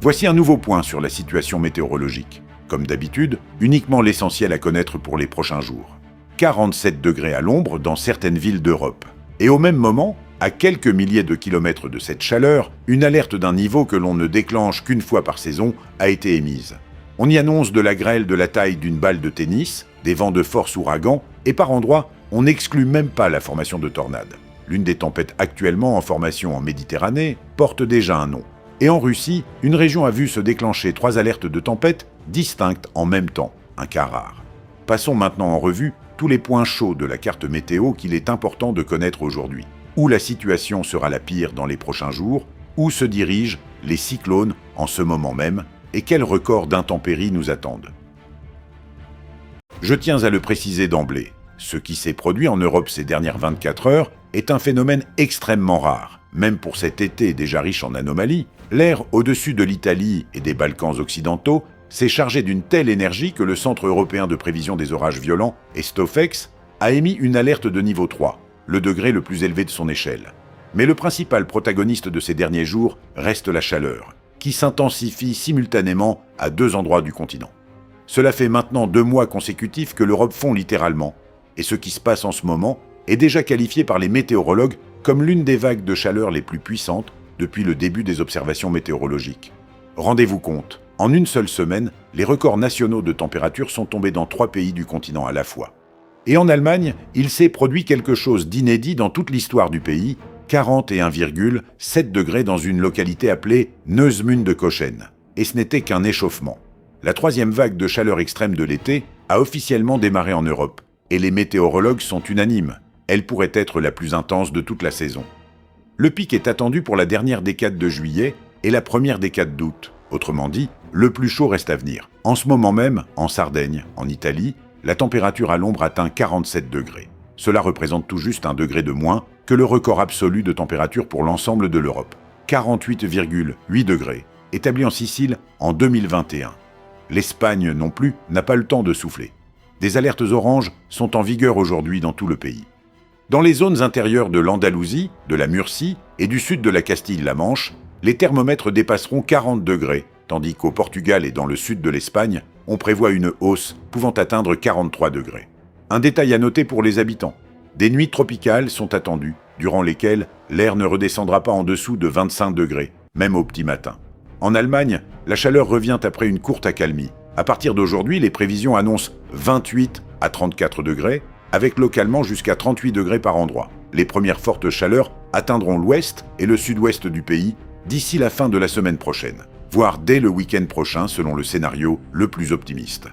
Voici un nouveau point sur la situation météorologique. Comme d'habitude, uniquement l'essentiel à connaître pour les prochains jours. 47 degrés à l'ombre dans certaines villes d'Europe. Et au même moment, à quelques milliers de kilomètres de cette chaleur, une alerte d'un niveau que l'on ne déclenche qu'une fois par saison a été émise. On y annonce de la grêle de la taille d'une balle de tennis, des vents de force ouragan, et par endroits, on n'exclut même pas la formation de tornades. L'une des tempêtes actuellement en formation en Méditerranée porte déjà un nom. Et en Russie, une région a vu se déclencher 3 alertes de tempête distinctes en même temps, un cas rare. Passons maintenant en revue tous les points chauds de la carte météo qu'il est important de connaître aujourd'hui. Où la situation sera la pire dans les prochains jours, où se dirigent les cyclones en ce moment même, et quels records d'intempéries nous attendent. Je tiens à le préciser d'emblée, ce qui s'est produit en Europe ces dernières 24 heures est un phénomène extrêmement rare. Même pour cet été déjà riche en anomalies, l'air au-dessus de l'Italie et des Balkans occidentaux s'est chargé d'une telle énergie que le Centre européen de prévision des orages violents, Estofex, a émis une alerte de niveau 3, le degré le plus élevé de son échelle. Mais le principal protagoniste de ces derniers jours reste la chaleur, qui s'intensifie simultanément à 2 endroits du continent. Cela fait maintenant 2 mois consécutifs que l'Europe fond littéralement, et ce qui se passe en ce moment est déjà qualifié par les météorologues comme l'une des vagues de chaleur les plus puissantes depuis le début des observations météorologiques. Rendez-vous compte, en une seule semaine, les records nationaux de température sont tombés dans 3 pays du continent à la fois. Et en Allemagne, il s'est produit quelque chose d'inédit dans toute l'histoire du pays, 41,7 degrés dans une localité appelée Neusmünde-Kochen. Et ce n'était qu'un échauffement. La 3e vague de chaleur extrême de l'été a officiellement démarré en Europe. Et les météorologues sont unanimes. Elle pourrait être la plus intense de toute la saison. Le pic est attendu pour la dernière décade de juillet et la première décade d'août. Autrement dit, le plus chaud reste à venir. En ce moment même, en Sardaigne, en Italie, la température à l'ombre atteint 47 degrés. Cela représente tout juste 1 degré de moins que le record absolu de température pour l'ensemble de l'Europe. 48,8 degrés, établi en Sicile en 2021. L'Espagne non plus n'a pas le temps de souffler. Des alertes oranges sont en vigueur aujourd'hui dans tout le pays. Dans les zones intérieures de l'Andalousie, de la Murcie et du sud de la Castille-La Manche, les thermomètres dépasseront 40 degrés, tandis qu'au Portugal et dans le sud de l'Espagne, on prévoit une hausse pouvant atteindre 43 degrés. Un détail à noter pour les habitants. Des nuits tropicales sont attendues, durant lesquelles l'air ne redescendra pas en dessous de 25 degrés, même au petit matin. En Allemagne, la chaleur revient après une courte accalmie. À partir d'aujourd'hui, les prévisions annoncent 28 à 34 degrés, avec localement jusqu'à 38 degrés par endroit. Les premières fortes chaleurs atteindront l'ouest et le sud-ouest du pays d'ici la fin de la semaine prochaine, voire dès le week-end prochain selon le scénario le plus optimiste.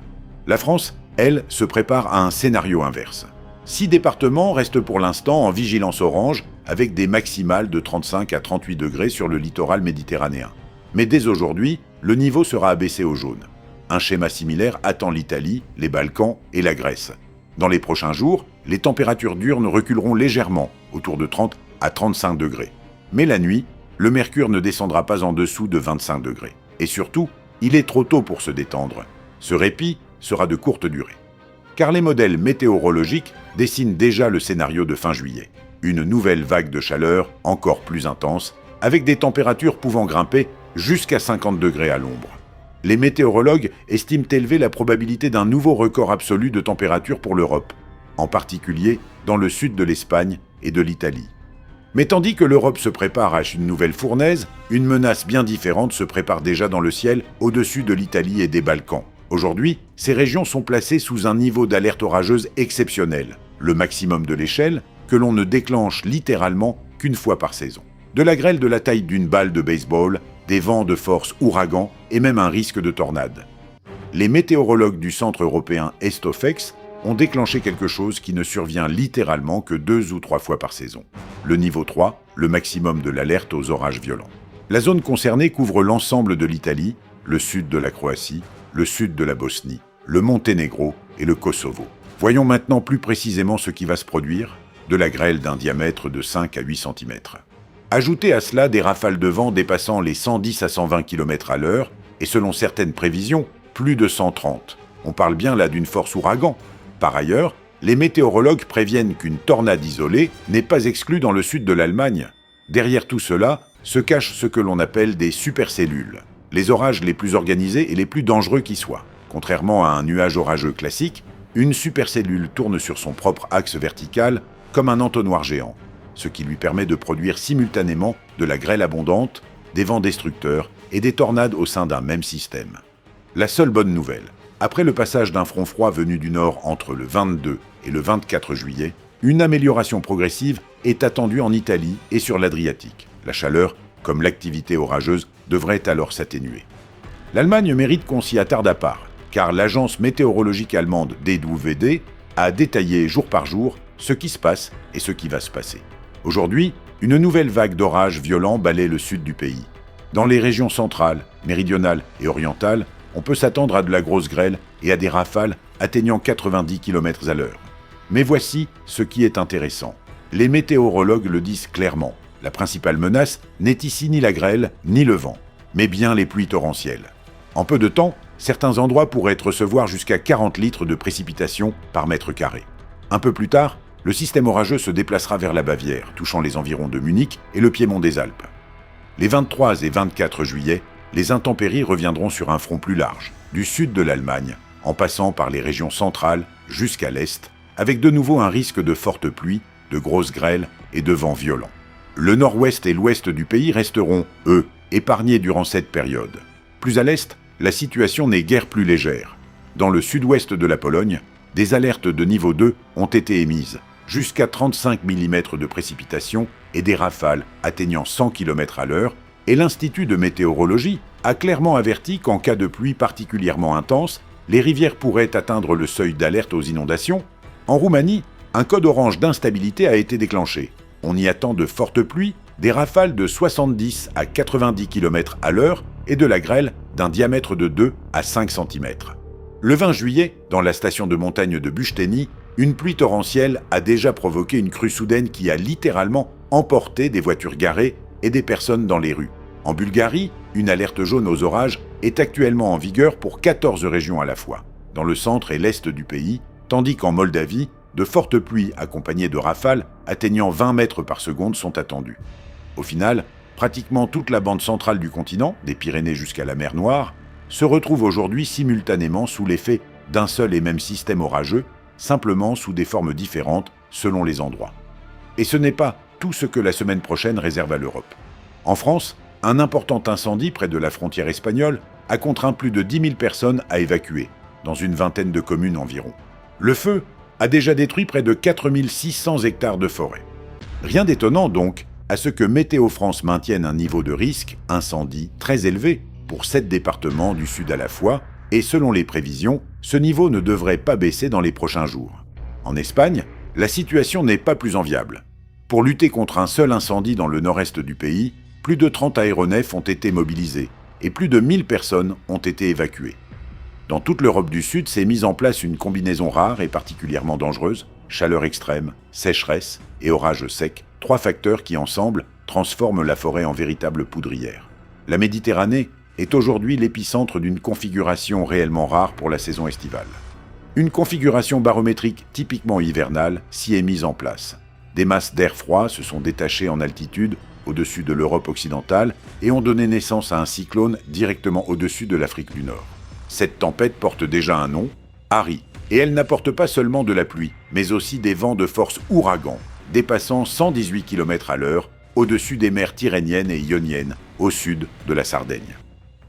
La France, elle, se prépare à un scénario inverse. 6 départements restent pour l'instant en vigilance orange avec des maximales de 35 à 38 degrés sur le littoral méditerranéen. Mais dès aujourd'hui, le niveau sera abaissé au jaune. Un schéma similaire attend l'Italie, les Balkans et la Grèce. Dans les prochains jours, les températures diurnes reculeront légèrement, autour de 30 à 35 degrés. Mais la nuit, le mercure ne descendra pas en dessous de 25 degrés. Et surtout, il est trop tôt pour se détendre. Ce répit sera de courte durée. Car les modèles météorologiques dessinent déjà le scénario de fin juillet. Une nouvelle vague de chaleur encore plus intense, avec des températures pouvant grimper jusqu'à 50 degrés à l'ombre. Les météorologues estiment élever la probabilité d'un nouveau record absolu de température pour l'Europe, en particulier dans le sud de l'Espagne et de l'Italie. Mais tandis que l'Europe se prépare à une nouvelle fournaise, une menace bien différente se prépare déjà dans le ciel au-dessus de l'Italie et des Balkans. Aujourd'hui, ces régions sont placées sous un niveau d'alerte orageuse exceptionnel, le maximum de l'échelle que l'on ne déclenche littéralement qu'une fois par saison. De la grêle de la taille d'une balle de baseball, des vents de force ouragan et même un risque de tornade. Les météorologues du centre européen Estofex ont déclenché quelque chose qui ne survient littéralement que 2 ou 3 fois par saison. Le niveau 3, le maximum de l'alerte aux orages violents. La zone concernée couvre l'ensemble de l'Italie, le sud de la Croatie, le sud de la Bosnie, le Monténégro et le Kosovo. Voyons maintenant plus précisément ce qui va se produire, de la grêle d'un diamètre de 5 à 8 cm. Ajoutez à cela des rafales de vent dépassant les 110 à 120 km à l'heure, et selon certaines prévisions, plus de 130. On parle bien là d'une force ouragan. Par ailleurs, les météorologues préviennent qu'une tornade isolée n'est pas exclue dans le sud de l'Allemagne. Derrière tout cela se cachent ce que l'on appelle des supercellules. les orages les plus organisés et les plus dangereux qui soient. Contrairement à un nuage orageux classique, une supercellule tourne sur son propre axe vertical comme un entonnoir géant, ce qui lui permet de produire simultanément de la grêle abondante, des vents destructeurs et des tornades au sein d'un même système. La seule bonne nouvelle, après le passage d'un front froid venu du nord entre le 22 et le 24 juillet, une amélioration progressive est attendue en Italie et sur l'Adriatique. La chaleur, comme l'activité orageuse, devrait alors s'atténuer. L'Allemagne mérite qu'on s'y attarde à part, car l'agence météorologique allemande DWD a détaillé jour par jour ce qui se passe et ce qui va se passer. Aujourd'hui, une nouvelle vague d'orages violents balaie le sud du pays. Dans les régions centrales, méridionales et orientales, on peut s'attendre à de la grosse grêle et à des rafales atteignant 90 km/h. Mais voici ce qui est intéressant. Les météorologues le disent clairement. La principale menace n'est ici ni la grêle, ni le vent, mais bien les pluies torrentielles. En peu de temps, certains endroits pourraient recevoir jusqu'à 40 litres de précipitations par mètre carré. Un peu plus tard, le système orageux se déplacera vers la Bavière, touchant les environs de Munich et le piémont des Alpes. Les 23 et 24 juillet, les intempéries reviendront sur un front plus large, du sud de l'Allemagne, en passant par les régions centrales jusqu'à l'est, avec de nouveau un risque de fortes pluies, de grosses grêles et de vents violents. Le nord-ouest et l'ouest du pays resteront, eux, épargnés durant cette période. Plus à l'est, la situation n'est guère plus légère. Dans le sud-ouest de la Pologne, des alertes de niveau 2 ont été émises, jusqu'à 35 mm de précipitations et des rafales atteignant 100 km/h, et l'Institut de météorologie a clairement averti qu'en cas de pluie particulièrement intense, les rivières pourraient atteindre le seuil d'alerte aux inondations. En Roumanie, un code orange d'instabilité a été déclenché. On y attend de fortes pluies, des rafales de 70 à 90 km/h et de la grêle d'un diamètre de 2 à 5 cm. Le 20 juillet, dans la station de montagne de Bujteni, une pluie torrentielle a déjà provoqué une crue soudaine qui a littéralement emporté des voitures garées et des personnes dans les rues. En Bulgarie, une alerte jaune aux orages est actuellement en vigueur pour 14 régions à la fois, dans le centre et l'est du pays, tandis qu'en Moldavie, de fortes pluies accompagnées de rafales atteignant 20 mètres par seconde sont attendues. Au final, pratiquement toute la bande centrale du continent, des Pyrénées jusqu'à la mer Noire, se retrouve aujourd'hui simultanément sous l'effet d'un seul et même système orageux, simplement sous des formes différentes selon les endroits. Et ce n'est pas tout ce que la semaine prochaine réserve à l'Europe. En France, un important incendie près de la frontière espagnole a contraint plus de 10 000 personnes à évacuer, dans une vingtaine de communes environ. Le feu a déjà détruit près de 4 600 hectares de forêt. Rien d'étonnant donc à ce que Météo France maintienne un niveau de risque incendie très élevé pour 7 départements du sud à la fois, et selon les prévisions, ce niveau ne devrait pas baisser dans les prochains jours. En Espagne, la situation n'est pas plus enviable. Pour lutter contre un seul incendie dans le nord-est du pays, plus de 30 aéronefs ont été mobilisés et plus de 1000 personnes ont été évacuées. Dans toute l'Europe du Sud s'est mise en place une combinaison rare et particulièrement dangereuse, chaleur extrême, sécheresse et orages secs, 3 facteurs qui ensemble transforment la forêt en véritable poudrière. La Méditerranée est aujourd'hui l'épicentre d'une configuration réellement rare pour la saison estivale. Une configuration barométrique typiquement hivernale s'y est mise en place. Des masses d'air froid se sont détachées en altitude au-dessus de l'Europe occidentale et ont donné naissance à un cyclone directement au-dessus de l'Afrique du Nord. Cette tempête porte déjà un nom, Harry, et elle n'apporte pas seulement de la pluie, mais aussi des vents de force ouragan, dépassant 118 km/h au-dessus des mers Tyrrhéniennes et Ioniennes, au sud de la Sardaigne.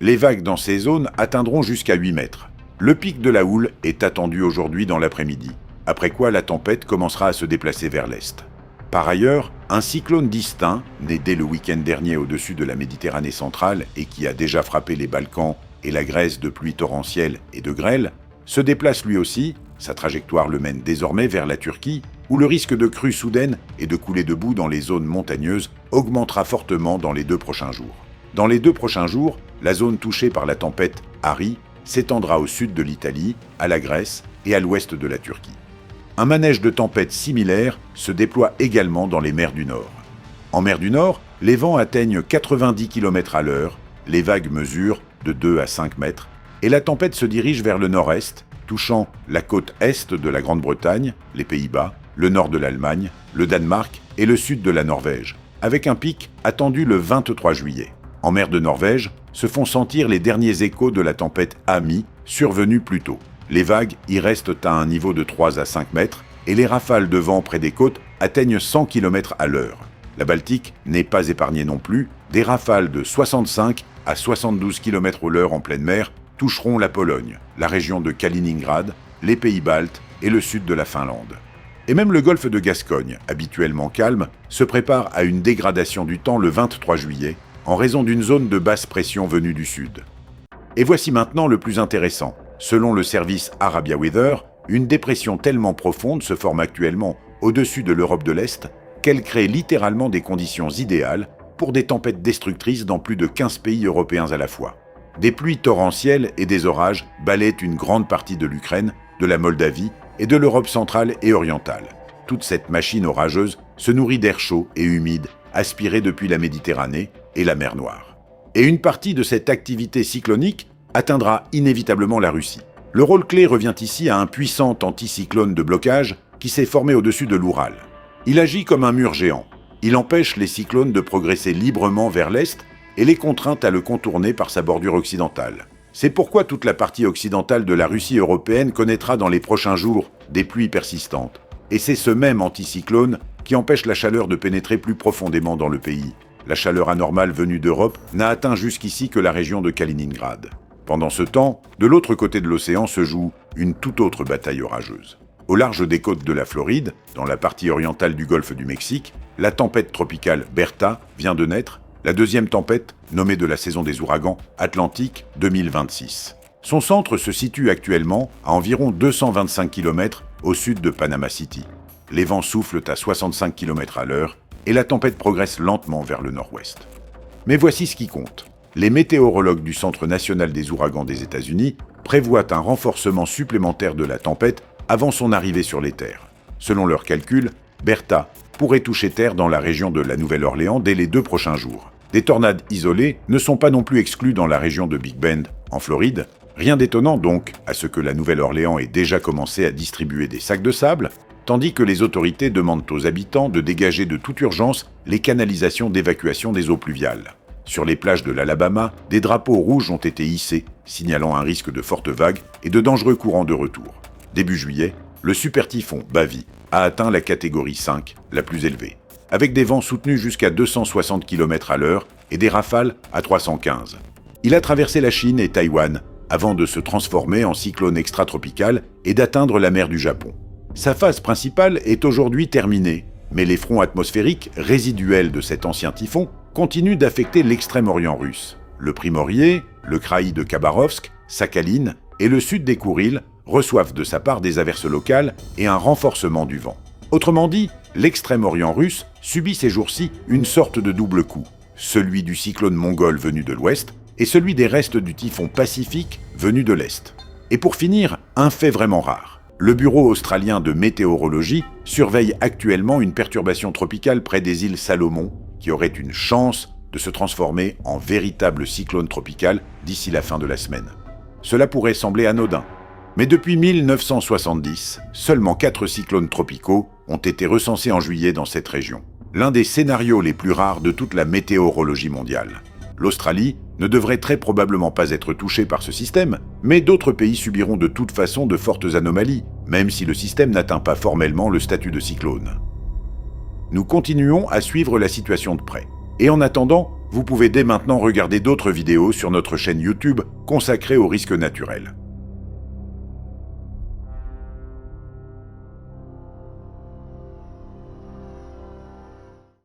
Les vagues dans ces zones atteindront jusqu'à 8 mètres. Le pic de la houle est attendu aujourd'hui dans l'après-midi, après quoi la tempête commencera à se déplacer vers l'est. Par ailleurs, un cyclone distinct, né dès le week-end dernier au-dessus de la Méditerranée centrale et qui a déjà frappé les Balkans et la Grèce de pluies torrentielles et de grêle, se déplace lui aussi, sa trajectoire le mène désormais vers la Turquie, où le risque de crue soudaine et de coulée de boue dans les zones montagneuses augmentera fortement dans les 2 prochains jours. Dans les 2 prochains jours, la zone touchée par la tempête Harry s'étendra au sud de l'Italie, à la Grèce et à l'ouest de la Turquie. Un manège de tempêtes similaire se déploie également dans les mers du Nord. En mer du Nord, les vents atteignent 90 km/h, les vagues mesurent de 2 à 5 mètres, et la tempête se dirige vers le nord-est, touchant la côte est de la Grande-Bretagne, les Pays-Bas, le nord de l'Allemagne, le Danemark et le sud de la Norvège, avec un pic attendu le 23 juillet. En mer de Norvège, se font sentir les derniers échos de la tempête Ami, survenue plus tôt. Les vagues y restent à un niveau de 3 à 5 mètres et les rafales de vent près des côtes atteignent 100 km à l'heure. La Baltique n'est pas épargnée non plus, des rafales de 65 à 72 km/h en pleine mer toucheront la Pologne, la région de Kaliningrad, les pays baltes et le sud de la Finlande. Et même le golfe de Gascogne, habituellement calme, se prépare à une dégradation du temps le 23 juillet, en raison d'une zone de basse pression venue du sud. Et voici maintenant le plus intéressant. Selon le service Arabia Weather, une dépression tellement profonde se forme actuellement au-dessus de l'Europe de l'Est qu'elle crée littéralement des conditions idéales pour des tempêtes destructrices dans plus de 15 pays européens à la fois. Des pluies torrentielles et des orages balayent une grande partie de l'Ukraine, de la Moldavie et de l'Europe centrale et orientale. Toute cette machine orageuse se nourrit d'air chaud et humide, aspiré depuis la Méditerranée et la mer Noire. Et une partie de cette activité cyclonique atteindra inévitablement la Russie. Le rôle clé revient ici à un puissant anticyclone de blocage qui s'est formé au-dessus de l'Oural. Il agit comme un mur géant. Il empêche les cyclones de progresser librement vers l'est et les contraint à le contourner par sa bordure occidentale. C'est pourquoi toute la partie occidentale de la Russie européenne connaîtra dans les prochains jours des pluies persistantes. Et c'est ce même anticyclone qui empêche la chaleur de pénétrer plus profondément dans le pays. La chaleur anormale venue d'Europe n'a atteint jusqu'ici que la région de Kaliningrad. Pendant ce temps, de l'autre côté de l'océan se joue une toute autre bataille orageuse. Au large des côtes de la Floride, dans la partie orientale du golfe du Mexique, la tempête tropicale Bertha vient de naître, la deuxième tempête, nommée de la saison des ouragans, Atlantique 2026. Son centre se situe actuellement à environ 225 km au sud de Panama City. Les vents soufflent à 65 km à l'heure et la tempête progresse lentement vers le nord-ouest. Mais voici ce qui compte. Les météorologues du Centre national des ouragans des États-Unis prévoient un renforcement supplémentaire de la tempête avant son arrivée sur les terres. Selon leurs calculs, Bertha pourrait toucher terre dans la région de la Nouvelle-Orléans dès les 2 prochains jours. Des tornades isolées ne sont pas non plus exclues dans la région de Big Bend, en Floride. Rien d'étonnant donc à ce que la Nouvelle-Orléans ait déjà commencé à distribuer des sacs de sable, tandis que les autorités demandent aux habitants de dégager de toute urgence les canalisations d'évacuation des eaux pluviales. Sur les plages de l'Alabama, des drapeaux rouges ont été hissés, signalant un risque de fortes vagues et de dangereux courants de retour. Début juillet, le super typhon Bavi a atteint la catégorie 5, la plus élevée, avec des vents soutenus jusqu'à 260 km à l'heure et des rafales à 315. Il a traversé la Chine et Taïwan avant de se transformer en cyclone extratropical et d'atteindre la mer du Japon. Sa phase principale est aujourd'hui terminée, mais les fronts atmosphériques résiduels de cet ancien typhon continuent d'affecter l'extrême-orient russe. Le Primorié, le Kraï de Khabarovsk, Sakhaline et le sud des Kourils reçoivent de sa part des averses locales et un renforcement du vent. Autrement dit, l'extrême-orient russe subit ces jours-ci une sorte de double coup, celui du cyclone mongol venu de l'ouest et celui des restes du typhon pacifique venu de l'est. Et pour finir, un fait vraiment rare. Le Bureau australien de météorologie surveille actuellement une perturbation tropicale près des îles Salomon qui aurait une chance de se transformer en véritable cyclone tropical d'ici la fin de la semaine. Cela pourrait sembler anodin, mais depuis 1970, seulement 4 cyclones tropicaux ont été recensés en juillet dans cette région. L'un des scénarios les plus rares de toute la météorologie mondiale. L'Australie ne devrait très probablement pas être touchée par ce système, mais d'autres pays subiront de toute façon de fortes anomalies, même si le système n'atteint pas formellement le statut de cyclone. Nous continuons à suivre la situation de près. Et en attendant, vous pouvez dès maintenant regarder d'autres vidéos sur notre chaîne YouTube consacrée aux risques naturels.